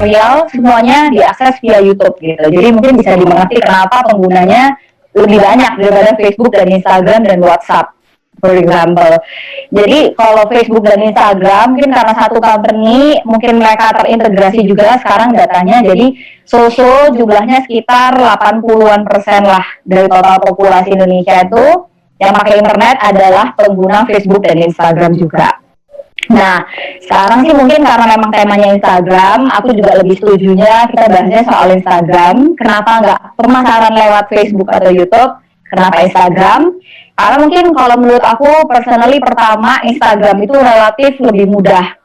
tutorial semuanya diakses via YouTube gitu. Jadi mungkin bisa dimengerti kenapa penggunanya lebih banyak daripada Facebook dan Instagram dan WhatsApp, for example. Jadi kalau Facebook dan Instagram mungkin karena satu company, mungkin mereka terintegrasi juga sekarang datanya. Jadi jumlahnya sekitar 80-an% lah dari total populasi Indonesia itu yang pakai internet adalah pengguna Facebook dan Instagram juga. Nah, sekarang sih mungkin karena memang temanya Instagram, aku juga lebih setujunya kita bahasnya soal Instagram. Kenapa nggak pemasaran lewat Facebook atau YouTube? Kenapa Instagram? Karena mungkin kalau menurut aku personally pertama Instagram itu relatif lebih mudah.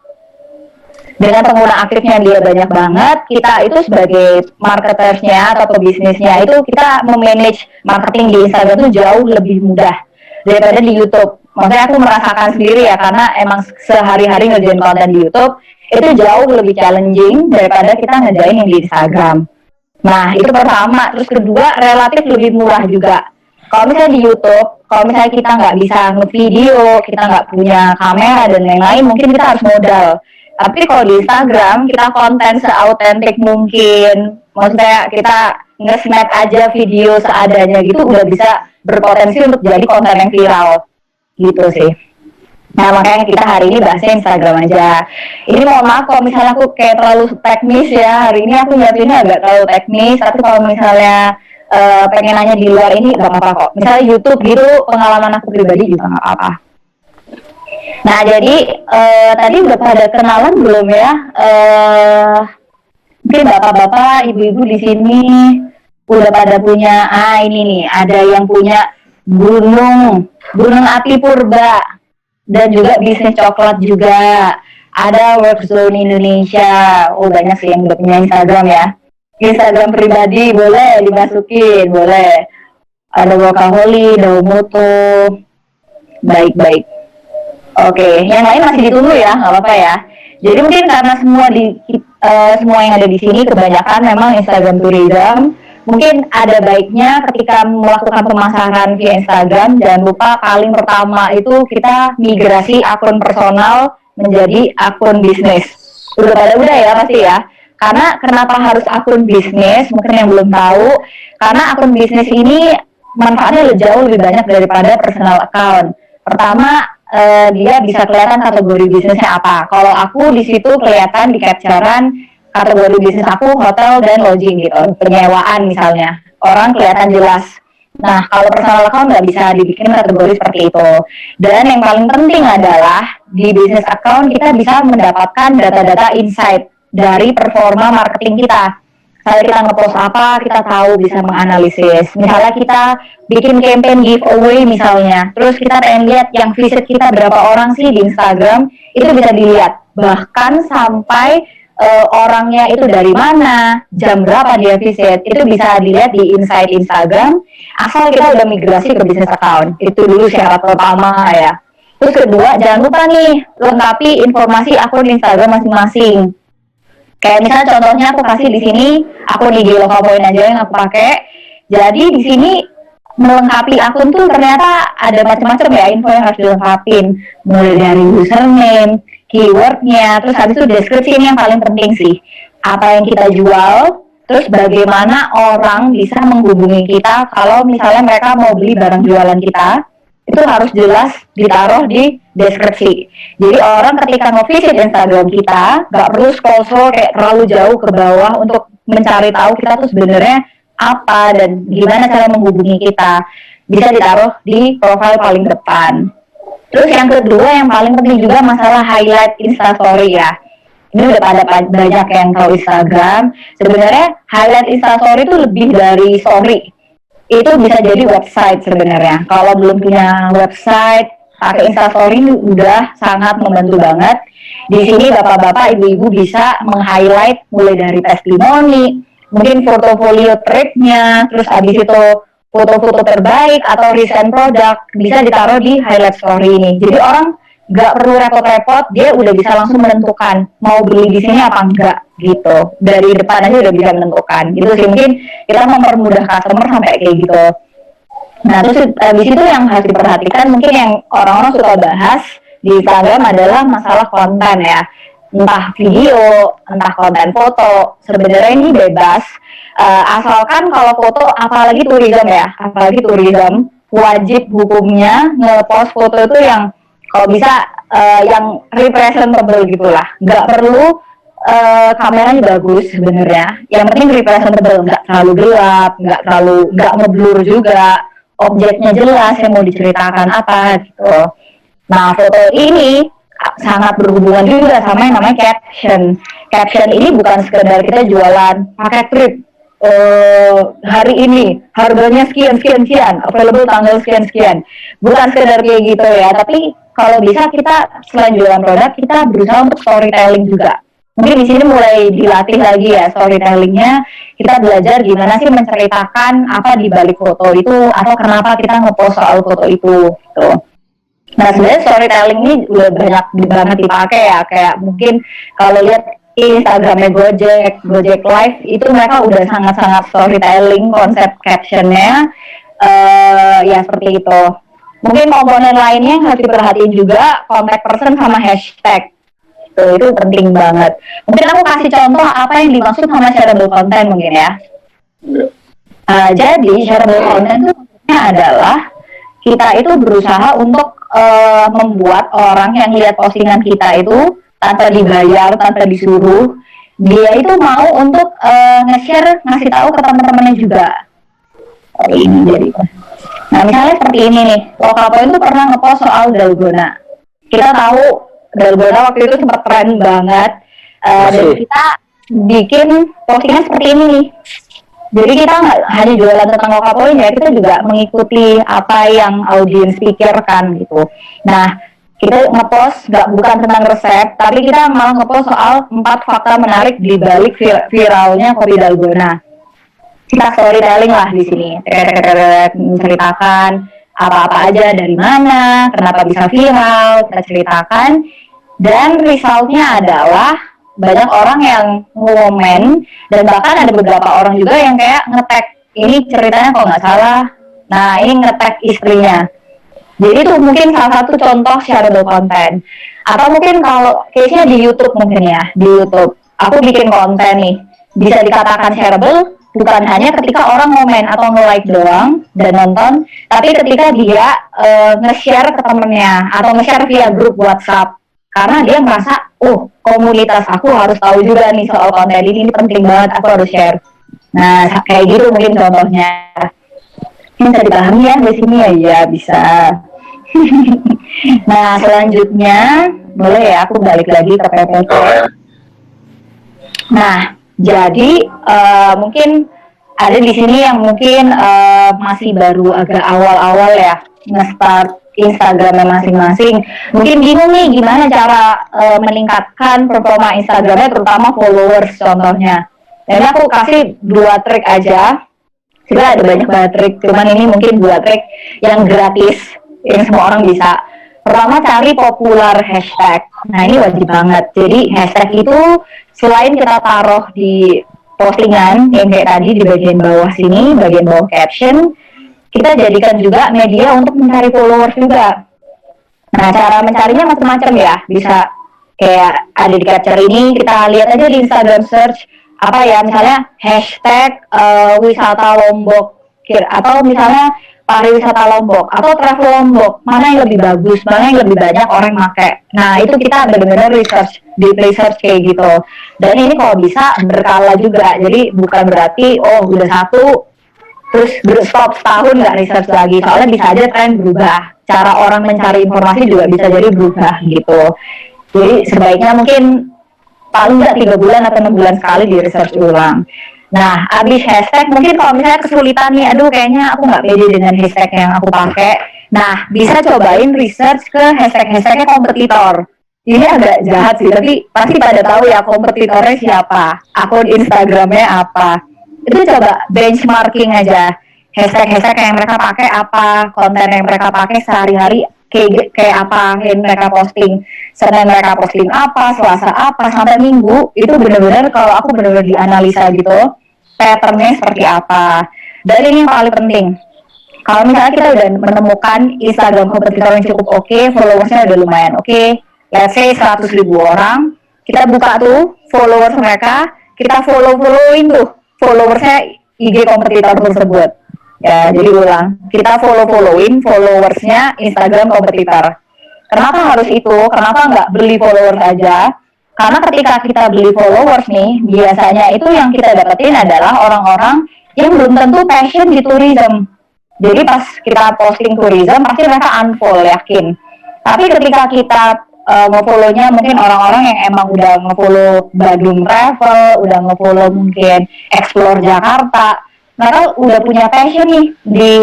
Dengan pengguna aktifnya dia banyak banget, kita itu sebagai marketersnya atau pebisnisnya itu kita memanage marketing di Instagram itu jauh lebih mudah daripada di YouTube. Maksudnya aku merasakan sendiri ya, karena emang sehari-hari ngerjain konten di YouTube itu jauh lebih challenging daripada kita ngerjain yang di Instagram. Nah, itu pertama. Terus kedua, relatif lebih murah juga. Kalau misalnya di YouTube, kalau misalnya kita nggak bisa nge-video, kita nggak punya kamera dan lain-lain, mungkin kita harus modal. Tapi kalau di Instagram, kita konten seautentik mungkin. Maksudnya kita nge-snap aja video seadanya gitu, udah bisa berpotensi untuk jadi konten yang viral. Gitu sih. Nah, makanya kita hari ini bahasnya Instagram aja. Ini mohon maaf kalau misalnya aku kayak terlalu teknis ya. Hari ini aku nyiapinnya agak terlalu teknis, tapi kalau misalnya pengen nanya di luar ini gak apa-apa kok. Misalnya YouTube gitu, pengalaman aku pribadi juga gak apa-apa. Nah, jadi tadi udah pada kenalan belum ya? Mungkin bapak-bapak, ibu-ibu di sini udah pada punya, ini nih, ada yang punya gunung api purba, dan juga bisnis coklat juga. Ada Workzone Indonesia. Oh, banyak sih yang udah punya Instagram ya. Instagram pribadi boleh dimasukin, boleh. Ada Workaholi, Daomoto. Baik-baik. Oke, yang lain masih ditunggu ya, nggak apa-apa ya. Jadi mungkin karena semua yang ada di sini kebanyakan memang Instagram tourism. Mungkin ada baiknya ketika melakukan pemasaran via Instagram, jangan lupa paling pertama itu kita migrasi akun personal menjadi akun bisnis. Udah ya pasti ya. Karena kenapa harus akun bisnis? Mungkin yang belum tahu, karena akun bisnis ini manfaatnya jauh lebih banyak daripada personal account. Pertama, dia bisa kelihatan kategori bisnisnya apa. Kalau aku di situ kelihatan di capturean kategori bisnis aku hotel dan lodging gitu, penyewaan misalnya, orang kelihatan jelas. Nah, kalau personal account nggak bisa dibikin kategori seperti itu. Dan yang paling penting adalah di business account kita bisa mendapatkan data-data insight dari performa marketing kita. Kalau kita ngepost apa, kita tahu bisa menganalisis. Misalnya kita bikin campaign giveaway misalnya, terus kita pengen lihat yang visit kita berapa orang sih di Instagram, itu bisa dilihat. Bahkan sampai orangnya itu dari mana, jam berapa dia visit, itu bisa dilihat di insight Instagram, asal kita udah migrasi ke business account. Itu dulu syarat pertama ya. Terus kedua, jangan lupa nih, lengkapi informasi akun Instagram masing-masing. Kayak misalnya contohnya aku kasih di sini, akun IG Lokapoin aja yang aku pakai. Jadi di sini melengkapi akun tuh ternyata ada macam-macam ya info yang harus dilengkapin, mulai dari username, keywordnya, terus habis itu deskripsi ini yang paling penting sih. Apa yang kita jual, terus bagaimana orang bisa menghubungi kita kalau misalnya mereka mau beli barang jualan kita, itu harus jelas ditaruh di deskripsi. Jadi orang ketika nge-visit Instagram kita, nggak perlu scroll kayak terlalu jauh ke bawah untuk mencari tahu kita tuh sebenarnya apa dan gimana cara menghubungi kita. Bisa ditaruh di profil paling depan. Terus yang kedua yang paling penting juga masalah highlight Instastory ya. Ini udah pada banyak yang tahu Instagram. Sebenarnya highlight Instastory itu lebih dari story. Itu bisa jadi website sebenarnya. Kalau belum punya website, pakai Instastory ini udah sangat membantu banget. Di sini bapak-bapak, ibu-ibu bisa meng-highlight mulai dari testimoni, mungkin portofolio trip-nya, terus habis itu foto-foto terbaik atau recent product bisa ditaruh di highlight story ini. Jadi orang nggak perlu repot-repot, dia udah bisa langsung menentukan mau beli di sini apa enggak gitu. Dari depan aja udah bisa menentukan. Gitu sih, mungkin kita mempermudah customer sampai kayak gitu. Nah, terus di situ yang harus diperhatikan mungkin yang orang-orang suka bahas di Instagram adalah masalah konten ya. entah video, entah konten foto, sebenarnya ini bebas. Asalkan kalau foto, apalagi tourism, wajib hukumnya ngepost foto itu yang kalau bisa yang representable gitulah, nggak perlu kameranya bagus sebenarnya. Yang penting representable, nggak terlalu gelap, nggak ngeblur juga, objeknya jelas yang mau diceritakan apa gitu. Nah, foto ini sangat berhubungan juga sama yang namanya caption. Caption ini bukan sekedar kita jualan pakai trip hari ini harganya sekian sekian sekian, available tanggal sekian sekian. Bukan sekedar kayak gitu ya, tapi kalau bisa kita selain jualan produk, kita berusaha untuk storytelling juga. Mungkin di sini mulai dilatih lagi ya storytellingnya. Kita belajar gimana sih menceritakan apa di balik foto itu atau kenapa kita ngepost soal foto itu. Gitu. Nah sebenarnya storytelling ini udah banyak banget dipakai ya. Kayak mungkin kalau lihat Instagramnya Gojek Live itu mereka udah sangat-sangat storytelling konsep captionnya. Ya seperti itu. Mungkin komponen lainnya yang harus diperhatiin juga contact person sama hashtag. Itu penting banget. Mungkin aku kasih contoh apa yang dimaksud sama shareable content mungkin ya. Jadi shareable content itu maksudnya adalah kita itu berusaha untuk membuat orang yang lihat postingan kita itu tanpa dibayar, tanpa disuruh, dia itu mau untuk nge-share, ngasih tahu ke teman-temannya juga. Ini jadi. Nah misalnya seperti ini nih, Lokalpoint itu pernah ngepost soal dalgona. Kita tahu dalgona waktu itu sempat tren banget, dan kita bikin postingan seperti ini nih. Jadi kita nggak hanya jualan tentang Lokalpoint ya, kita juga mengikuti apa yang audiens pikirkan gitu. Nah, kita ngepost bukan tentang resep, tapi kita malah ngepost soal 4 fakta menarik di balik viralnya kopi dalgona. Kita storytelling lah di sini, menceritakan apa-apa aja dari mana, kenapa bisa viral, kita ceritakan. Dan resultnya adalah banyak orang yang ngomen, dan bahkan ada beberapa orang juga yang kayak nge-tag, ini ceritanya kalau nggak salah, nah ini nge-tag istrinya. Jadi itu mungkin salah satu contoh shareable content. Atau mungkin kalau case-nya di YouTube mungkin ya, di YouTube. Aku bikin konten nih, bisa dikatakan shareable, bukan hanya ketika orang komen atau nge-like doang dan nonton, tapi ketika dia nge-share ke temennya, atau nge-share via grup WhatsApp. Karena dia merasa, komunitas aku harus tahu juga nih soal konten ini penting banget, aku harus share. Nah, kayak gitu mungkin contohnya. Bisa dipahami ya di sini ya bisa. Nah, selanjutnya boleh ya aku balik lagi ke PPT. Nah, jadi mungkin ada di sini yang mungkin masih baru agak awal-awal ya nge-start Instagramnya masing-masing. Mungkin bingung nih gimana cara meningkatkan performa Instagramnya, terutama followers contohnya. Jadi aku kasih 2 trik aja. Sebenarnya ada banyak banget trik, cuman ini mungkin 2 trik yang gratis, yang semua orang bisa. Pertama, cari popular hashtag. Nah ini wajib banget. Jadi hashtag itu selain kita taruh di postingan yang kayak tadi di bagian bawah sini, bagian bawah caption, kita jadikan juga media untuk mencari followers juga. Nah cara mencarinya macam-macam ya. Bisa kayak ada di capture ini, kita lihat aja di Instagram search apa ya, misalnya hashtag wisata Lombok, atau misalnya pariwisata Lombok atau travel Lombok, mana yang lebih bagus, mana yang lebih banyak orang pakai. Nah itu kita benar-benar research, deep research kayak gitu. Dan ini kalau bisa berkala juga, jadi bukan berarti udah satu terus stop setahun nggak research lagi, soalnya bisa aja tren berubah, cara orang mencari informasi juga bisa jadi berubah gitu. Jadi sebaiknya mungkin paling nggak 3 bulan atau 6 bulan sekali di research ulang. Nah, abis hashtag mungkin kalau misalnya kesulitan nih, kayaknya aku nggak pede dengan hashtag yang aku pakai. Nah, bisa cobain research ke hashtagnya kompetitor. Ini agak jahat sih, tapi pasti pada tahu ya kompetitornya siapa, akun Instagramnya apa. Itu coba benchmarking aja, hashtag yang mereka pakai apa, konten yang mereka pakai sehari-hari kayak apa yang mereka posting. Senin mereka posting apa, Selasa apa, sampai Minggu itu benar-benar kalau aku benar-benar dianalisa gitu, patternnya seperti apa. Dan ini yang paling penting, kalau misalnya kita udah menemukan Instagram kompetitor yang cukup oke, followersnya udah lumayan oke, let's say 100.000 orang, kita buka tuh followers mereka, kita followin tuh followersnya IG kompetitor tersebut. Ya, jadi ulang, kita followin followersnya Instagram kompetitor. Kenapa harus itu? Kenapa nggak beli followers aja? Karena ketika kita beli followers nih, biasanya itu yang kita dapetin adalah orang-orang yang belum tentu passion di tourism. Jadi pas kita posting tourism, pasti mereka unfollow, yakin. Tapi ketika kita nge-follow-nya mungkin orang-orang yang emang udah nge-follow Badung Travel, udah nge-follow mungkin Explore Jakarta, mereka udah punya passion nih di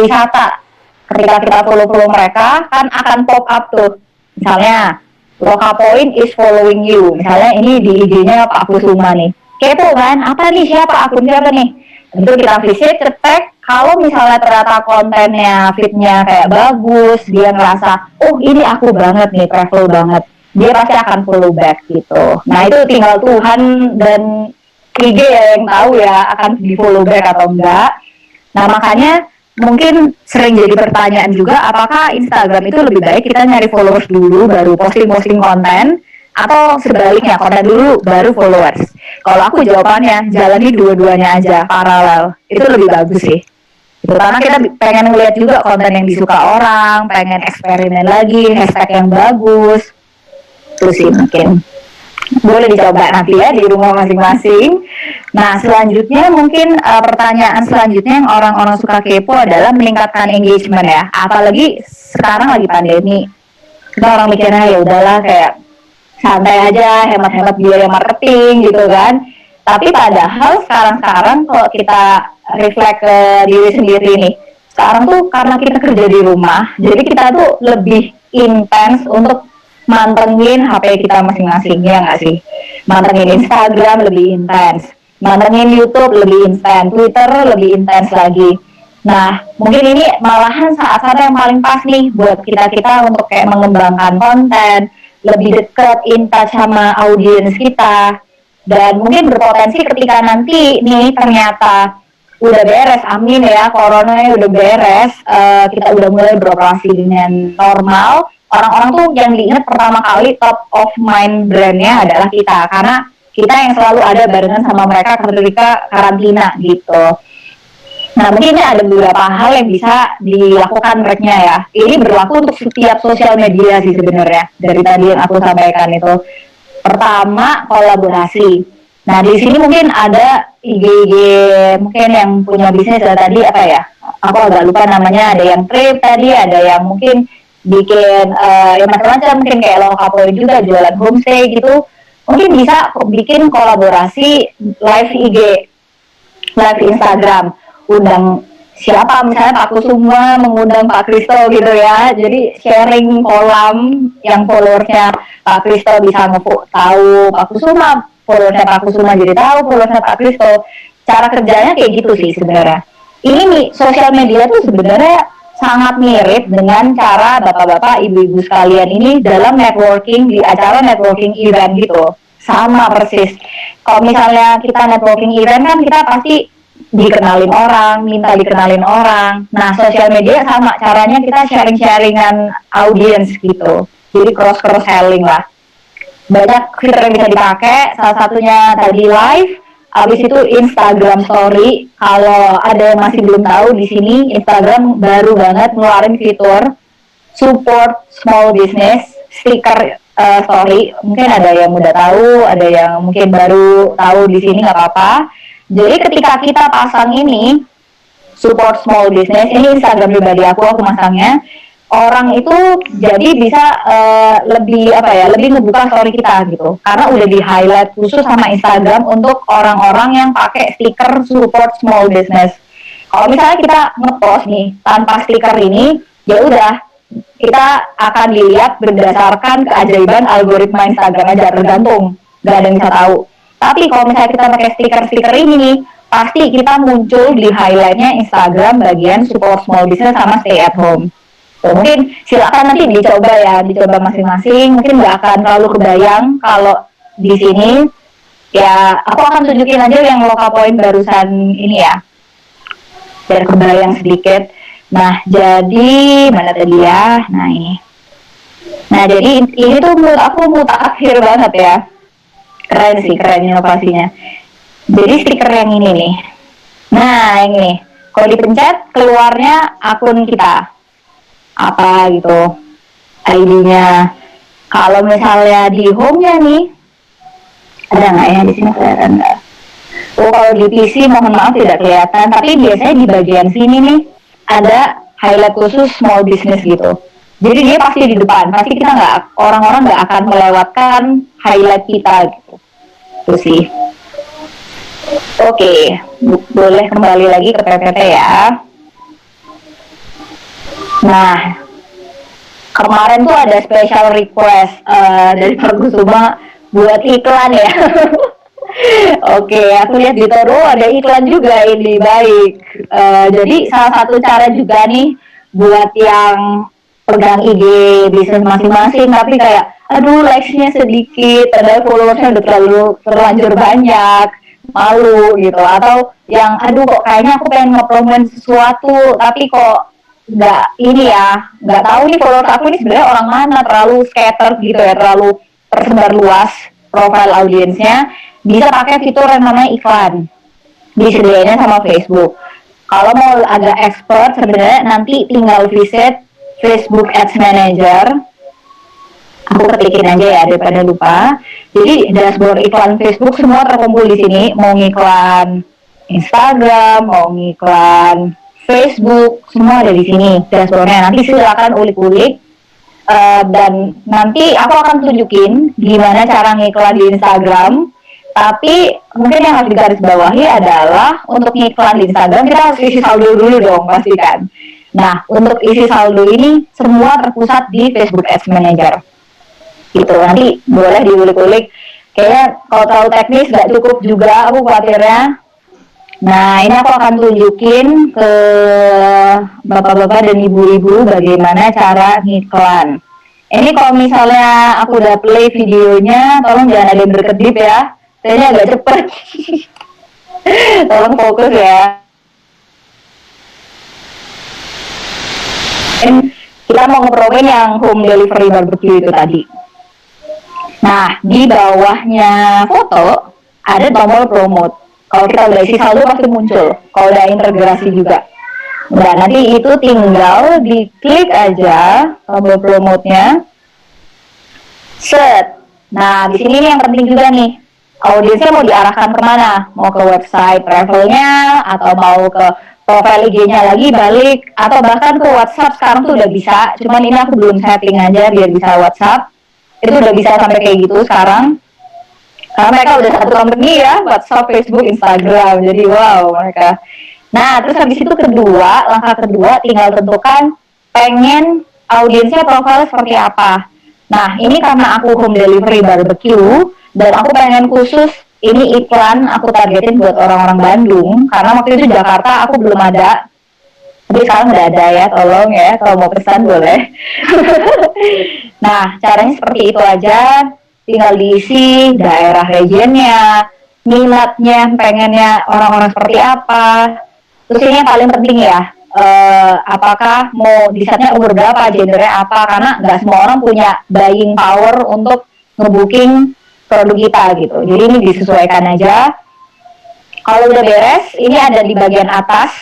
wisata. Ketika kita follow mereka, kan akan pop up tuh. Misalnya, Loka Point is following you. Misalnya ini di IG-nya Pak Kusuma nih. Kepo kan, apa nih, siapa, akun siapa nih? Tentu kita visit, cetek. Kalau misalnya ternyata kontennya, feed-nya kayak bagus, dia ngerasa, oh ini aku banget nih, travel banget. Dia pasti akan follow back gitu. Nah itu tinggal Tuhan dan IG yang tahu ya, akan di follow back atau enggak. Nah makanya mungkin sering jadi pertanyaan juga, apakah Instagram itu lebih baik kita nyari followers dulu baru posting konten, atau sebaliknya konten dulu baru followers? Kalau aku jawabannya jalani dua-duanya aja paralel, itu lebih bagus sih. Gitu, karena kita pengen ngeliat juga konten yang disuka orang, pengen eksperimen lagi, hashtag yang bagus. Itu sih mungkin boleh dicoba nanti ya di rumah masing-masing. Nah selanjutnya mungkin pertanyaan selanjutnya yang orang-orang suka kepo adalah meningkatkan engagement ya. Apalagi sekarang lagi pandemi, kita orang mikirnya ya udahlah kayak santai aja, hemat-hemat biaya marketing gitu kan. Tapi padahal sekarang kalau kita reflect ke diri sendiri nih, sekarang tuh karena kita kerja di rumah, jadi kita tuh lebih intens untuk mantengin HP kita masing-masing, ya nggak sih? Mantengin Instagram lebih intens, mantengin YouTube lebih intens, Twitter lebih intens lagi. Nah, mungkin ini malahan saat-saat yang paling pas nih buat kita untuk kayak mengembangkan konten, lebih dekat, in touch sama audiens kita, dan mungkin berpotensi ketika nanti nih ternyata udah beres, amin ya, coronanya udah beres, kita udah mulai beroperasi dengan normal, orang-orang tuh yang diingat pertama kali top of mind brandnya adalah kita, karena kita yang selalu ada barengan sama mereka ketika karantina gitu. Nah mungkin ini ada beberapa hal yang bisa dilakukan mereka ya. Ini berlaku untuk setiap sosial media sih sebenarnya, dari tadi yang aku sampaikan itu. Pertama, kolaborasi. Nah di sini mungkin ada IG mungkin yang punya bisnis tadi apa ya? Aku agak lupa namanya. Ada yang trip tadi, ada yang mungkin bikin ya macam-macam, mungkin kayak Loka Point juga jualan homestay gitu. Mungkin bisa bikin kolaborasi live IG, live Instagram, undang siapa, misalnya Pak Kusuma mengundang Pak Kristo gitu ya, jadi sharing kolam yang followersnya Pak Kristo bisa tahu Pak Kusuma, followersnya Pak Kusuma jadi tahu followersnya Pak Kristo. Cara kerjanya kayak gitu sih sebenarnya. Ini nih sosial media tuh sebenarnya sangat mirip dengan cara bapak-bapak, ibu-ibu sekalian ini dalam networking di acara networking event gitu, sama persis. Kalau misalnya kita networking event kan kita pasti dikenalin orang, minta dikenalin orang. Nah, sosial media sama caranya, kita sharing-sharingan audiens gitu. Jadi cross-selling lah. Banyak fitur yang bisa dipakai, salah satunya tadi live, habis itu Instagram Story. Kalau ada yang masih belum tahu di sini, Instagram baru banget ngeluarin fitur support small business, stiker story. Mungkin ada yang udah tahu, ada yang mungkin baru tahu di sini, nggak apa-apa. Jadi ketika kita pasang ini support small business, ini Instagram pribadi aku masangnya, orang itu jadi bisa lebih lebih ngebuka story kita gitu, karena udah di highlight khusus sama Instagram untuk orang-orang yang pakai stiker support small business. Kalau misalnya kita ngepost nih tanpa stiker ini, ya udah kita akan dilihat berdasarkan keajaiban algoritma Instagram aja, tergantung, nggak ada yang bisa tahu. Tapi kalau misalnya kita pakai stiker-stiker ini nih, pasti kita muncul di highlightnya Instagram bagian support small business sama stay at home. So, mungkin silakan nanti dicoba masing-masing. Mungkin nggak akan terlalu kebayang kalau di sini. Ya, aku akan tunjukin aja yang Loka Point barusan ini ya, biar kebayang sedikit. Nah, jadi mana tadi ya? Nah ini. Nah, jadi ini tuh menurut aku mutakhir banget ya. Keren sih, keren inovasinya. Jadi stiker yang ini nih. Nah, yang ini. Kalau dipencet, keluarnya akun kita. Apa gitu. ID-nya. Kalau misalnya di home-nya nih, ada nggak ya di sini kelihatan nggak? Oh, kalau di PC mohon maaf tidak kelihatan, tapi biasanya di bagian sini nih ada highlight khusus small business gitu. Jadi dia pasti di depan, pasti kita nggak, orang-orang nggak akan melewatkan highlight kita gitu. Itu sih. Oke, boleh kembali lagi ke PPT ya. Nah, kemarin tuh ada special request dari Pak Kusuma buat iklan ya. Oke, aku lihat di Toro ada iklan juga ini, baik. Jadi salah satu cara juga nih buat yang pegang IG bisnis masing-masing, tapi kayak, aduh likes-nya sedikit, padahal followersnya udah terlanjur banyak, malu gitu. Atau yang, aduh kok kayaknya aku pengen nge-promote sesuatu, tapi kok nggak tahu nih followers aku ini sebenarnya orang mana, terlalu scatter gitu ya, terlalu tersebar luas profile audiensnya. Bisa pakai fitur yang namanya iklan, disediainnya sama Facebook. Kalau mau agak expert sebenarnya nanti tinggal visit Facebook Ads Manager. Aku ketikin aja ya daripada lupa. Jadi dashboard iklan Facebook semua terkumpul di sini. Mau ngiklan Instagram, mau ngiklan Facebook, semua ada di sini dashboardnya. Nanti silakan ulik-ulik. Dan nanti aku akan tunjukin gimana cara ngiklan di Instagram. Tapi mungkin yang harus digarisbawahi adalah untuk ngiklan di Instagram kita harus isi saldo dulu dong, pastikan. Nah, untuk isi saldo ini semua terpusat di Facebook Ads Manager. Gitu, nanti boleh diulik-ulik. Kayaknya kalau terlalu teknis gak cukup juga aku khawatirnya. Nah, ini aku akan tunjukin ke bapak-bapak dan ibu-ibu bagaimana cara ngiklan. Ini kalau misalnya aku udah play videonya, tolong jangan ada yang berkedip ya. Kayaknya agak cepet. Tolong fokus ya. Kita mau nge-promoin yang home delivery barbecue itu tadi. Nah, di bawahnya foto ada tombol promote. Kalau kita udah isi saldo pasti muncul. Kalau udah integrasi juga. Nah, nanti itu tinggal diklik aja tombol promote-nya. Set. Nah, di sini nih yang penting juga nih. Audiensnya mau diarahkan kemana? Mau ke website travelnya, atau mau ke profile IG-nya lagi balik, atau bahkan ke WhatsApp sekarang tuh udah bisa. Cuman ini aku belum setting aja biar bisa WhatsApp. Itu udah bisa sampai kayak gitu sekarang. Karena mereka udah satu company ya, WhatsApp, Facebook, Instagram. Jadi wow mereka. Nah, terus habis itu langkah kedua tinggal tentukan pengen audiensnya profile seperti apa. Nah, ini karena aku home delivery barbecue, dan aku pengen khusus ini iklan aku targetin buat orang-orang Bandung, karena waktu itu Jakarta aku belum ada, tapi sekarang udah ada ya, tolong ya kalau mau pesan boleh. Nah, caranya seperti itu aja, tinggal diisi daerah regionnya, minatnya, pengennya orang-orang seperti apa. Terus ini yang paling penting ya, apakah mau di setnya umur berapa, gendernya apa, karena nggak semua orang punya buying power untuk ngebooking produk kita gitu. Jadi ini disesuaikan aja. Kalau udah beres, ini ada di bagian atas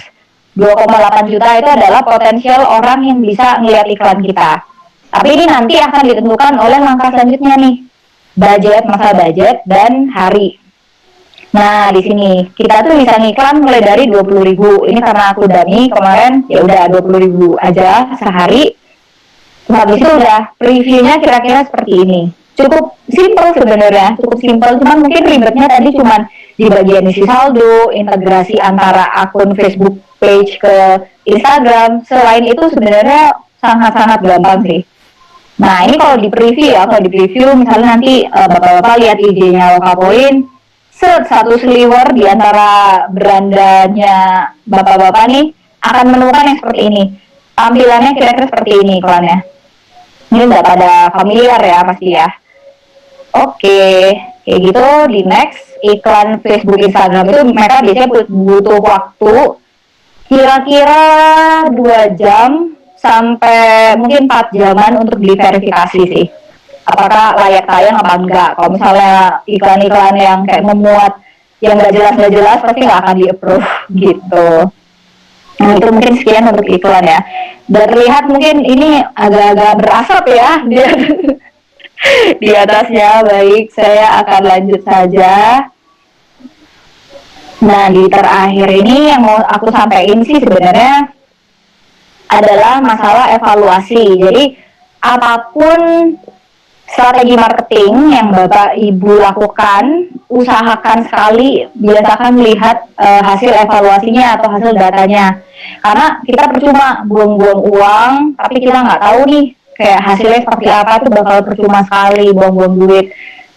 2,8 juta itu adalah potensial orang yang bisa ngelihat iklan kita. Tapi ini nanti akan ditentukan oleh langkah selanjutnya nih. Budget, masa budget, dan hari. Nah, di sini kita tuh bisa ngiklan mulai dari 20.000. Ini karena aku dummy kemarin, ya udah 20.000 aja sehari. Habis itu udah previewnya kira-kira seperti ini. Cukup simple sebenarnya, cukup simple, cuman mungkin ribetnya tadi cuman di bagian isi saldo, integrasi antara akun Facebook page ke Instagram. Selain itu sebenarnya sangat-sangat gampang sih. Nah, ini kalau di preview ya, kalau di preview misalnya nanti bapak-bapak lihat IG-nya Lokapoin, satu sliver di antara berandanya bapak-bapak nih akan menemukan yang seperti ini. Tampilannya kira-kira seperti ini iklannya. Ini udah pada familiar ya pasti ya. Oke, kayak gitu di next iklan Facebook Instagram itu mereka biasanya butuh waktu kira-kira 2 jam sampai mungkin 4 jaman untuk diverifikasi sih. apakah layak tayang apa enggak. Kalau misalnya iklan-iklan yang kayak memuat yang nggak jelas pasti nggak akan di-approve gitu. Nah itu mungkin sekian untuk iklan ya. Dan terlihat mungkin ini agak-agak berasap ya di atasnya. Baik, saya akan lanjut saja. Nah di terakhir ini yang mau aku sampaikan sih sebenarnya adalah masalah evaluasi. Jadi apapun strategi marketing yang Bapak Ibu lakukan, usahakan sekali biasakan melihat hasil evaluasinya atau hasil datanya. Karena kita percuma buang-buang uang, tapi kita nggak tahu nih kayak hasilnya seperti apa, itu bakal percuma sekali buang-buang duit.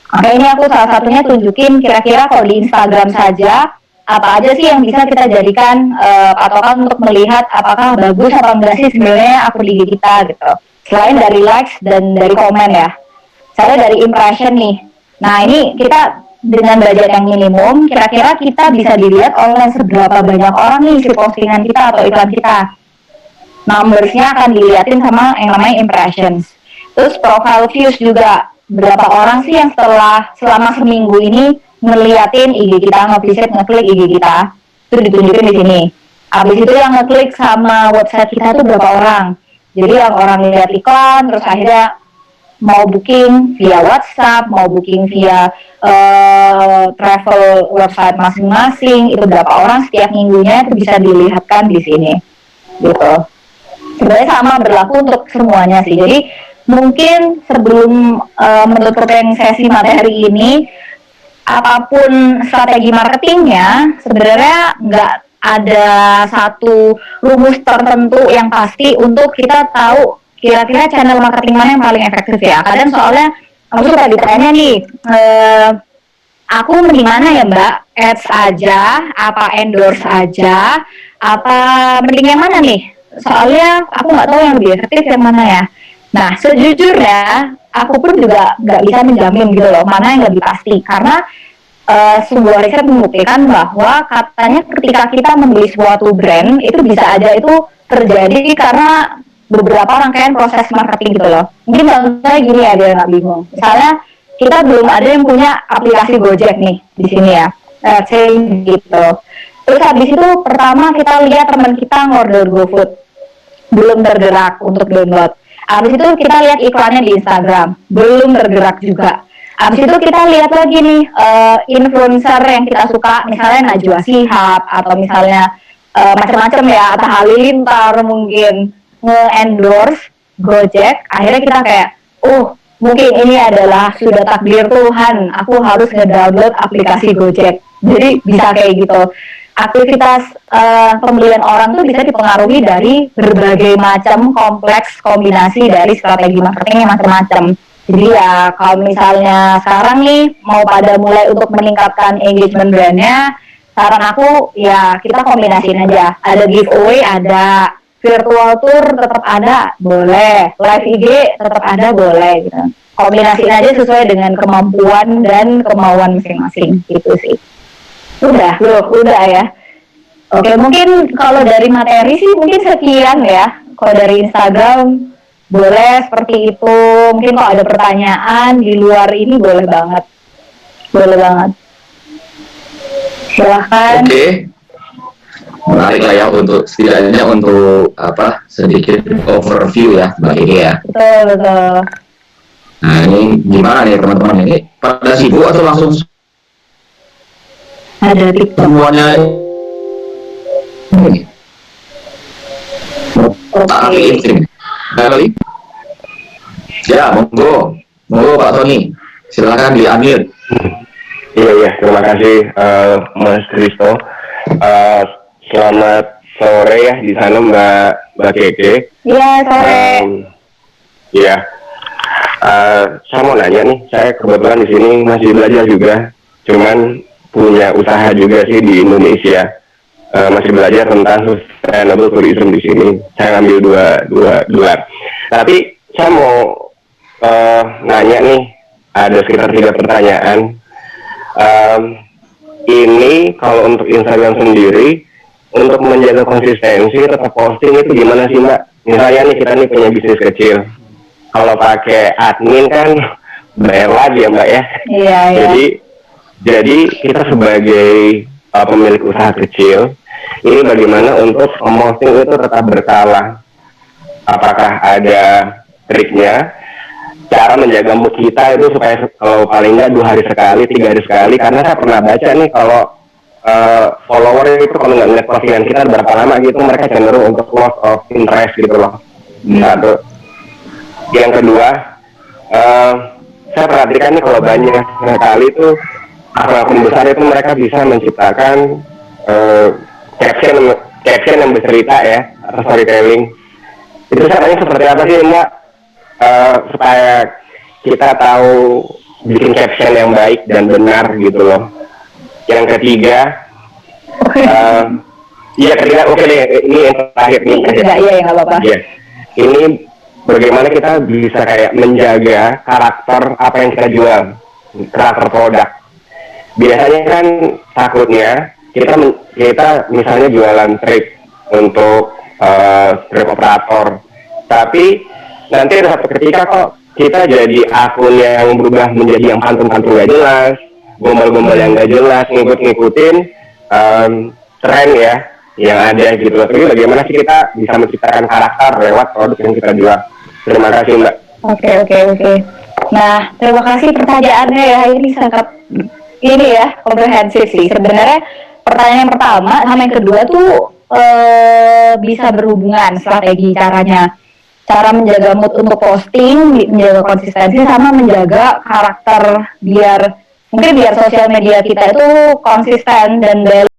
Makanya ini aku salah satunya tunjukin kira-kira kalau di Instagram saja apa aja sih yang bisa kita jadikan patokan untuk melihat apakah bagus atau enggak sih sebenarnya akun IG kita gitu. Selain dari likes dan dari komen ya. Saya dari impression nih. Nah ini kita dengan budget yang minimum, kira-kira kita bisa dilihat oleh seberapa banyak orang nih si postingan kita atau iklan kita. Numbersnya akan dilihatin sama yang namanya impressions. Terus profile views juga, berapa orang sih yang selama seminggu ini ngeliatin IG kita, nge-visit, ngeklik IG kita, itu ditunjukin di sini. Abis itu yang ngeklik sama website kita tuh berapa orang. Jadi yang orang lihat iklan, terus akhirnya mau booking via WhatsApp, mau booking via travel website masing-masing, itu berapa orang setiap minggunya itu bisa dilihatkan di sini, gitu. Sebenarnya sama berlaku untuk semuanya sih. Jadi mungkin sebelum menutup yang sesi materi ini, apapun strategi marketingnya, sebenarnya nggak ada satu rumus tertentu yang pasti untuk kita tahu kira-kira channel marketing mana yang paling efektif ya. Kadang soalnya aku suka ditanya nih, aku mending mana ya Mbak? Ads aja, apa endorse aja, apa mending yang mana nih? Soalnya aku nggak tahu yang lebih efektif yang mana ya. Nah sejujurnya aku pun juga nggak bisa menjamin gitu loh mana yang lebih pasti, karena sebuah riset membuktikan bahwa katanya ketika kita membeli suatu brand itu bisa aja itu terjadi karena beberapa rangkaian proses marketing gitu loh. Mungkin contohnya gini ya biar nggak bingung. Misalnya kita belum ada yang punya aplikasi Gojek nih di sini ya, gitu. Terus habis itu pertama kita lihat teman kita ngorder GoFood, belum tergerak untuk download. Habis itu kita lihat iklannya di Instagram, belum tergerak juga. Habis itu kita lihat lagi nih influencer yang kita suka, misalnya Najwa Shihab atau misalnya macam-macam ya, Atta Halilintar mungkin nge-endorse Gojek. Akhirnya kita kayak, mungkin ini adalah sudah takdir Tuhan, aku harus nge-download aplikasi Gojek. Jadi bisa kayak gitu. Aktivitas pembelian orang tuh bisa dipengaruhi dari berbagai macam kompleks kombinasi dari strategi marketingnya macam-macam. Jadi ya kalau misalnya sekarang nih mau pada mulai untuk meningkatkan engagement brandnya, saran aku ya kita kombinasiin aja. Ada giveaway, ada virtual tour tetap ada, boleh. Live IG tetap ada, boleh gitu. Kombinasiin aja sesuai dengan kemampuan dan kemauan masing-masing gitu sih. Udah ya. Oke, mungkin kalau dari materi sih mungkin sekian ya. Kalau dari Instagram boleh seperti itu. Mungkin kalau ada pertanyaan di luar ini boleh banget. Silahkan. Oke. Menarik lah ya untuk setidaknya untuk sedikit overview ya Mbak Ege ya. Betul. Nah ini gimana nih teman-teman, ini pada sibuk atau langsung ada TikTok semuanya? Kali ya, monggo Pak Tony, silakan di-unmute. Iya, terima kasih Mas Kristo. Selamat sore ya di sana Mbak Keke. Iya, sore. Iya. Saya mau nanya nih, saya kebetulan di sini masih belajar juga, cuman punya usaha juga sih di Indonesia. Masih belajar tentang sustainable tourism di sini. Saya ngambil dua gelar. Tapi saya mau nanya nih, ada sekitar 3 pertanyaan. Ini kalau untuk Instagram sendiri, untuk menjaga konsistensi tetap posting itu gimana sih Mbak? Misalnya nih kita nih punya bisnis kecil, kalau pakai admin kan bayar lagi ya Mbak ya. Iya, iya. Jadi kita sebagai pemilik usaha kecil, ini bagaimana untuk promoting itu tetap berkala. Apakah ada triknya? Cara menjaga mood kita itu supaya kalau paling nggak 2 hari sekali, 3 hari sekali. Karena saya pernah baca nih kalau follower itu kalau nggak ngeliat postingan kita berapa lama gitu, mereka cenderung untuk loss of interest gitu loh. Satu. Yang kedua, saya perhatikan nih kalau banyak sekali itu akun besar itu mereka bisa menciptakan caption yang bercerita ya, atau storytelling. Itu caranya seperti apa sih Mbak? Supaya kita tahu bikin caption yang baik dan benar gitu loh. Yang ketiga, ketiga oke deh, ini yang terakhir nih. Iya, nggak apa-apa. Iya. Ini bagaimana kita bisa kayak menjaga karakter apa yang kita jual, karakter produk. Biasanya kan takutnya kita misalnya jualan trip untuk trip operator, tapi nanti ada satu ketika kok kita jadi akun yang berubah menjadi yang pantun-pantun gak jelas, gombal-gombal yang gak jelas, ngikutin tren ya yang ada gitu. Tapi bagaimana sih kita bisa menciptakan karakter lewat produk yang kita jual? Terima kasih Mbak. Oke. Nah, terima kasih pertanyaannya ya, ini sangat komprehensif sih. Sebenarnya pertanyaan yang pertama sama yang kedua tuh bisa berhubungan strategi cara menjaga mood untuk posting, menjaga konsistensi sama menjaga karakter biar sosial media kita itu konsisten dan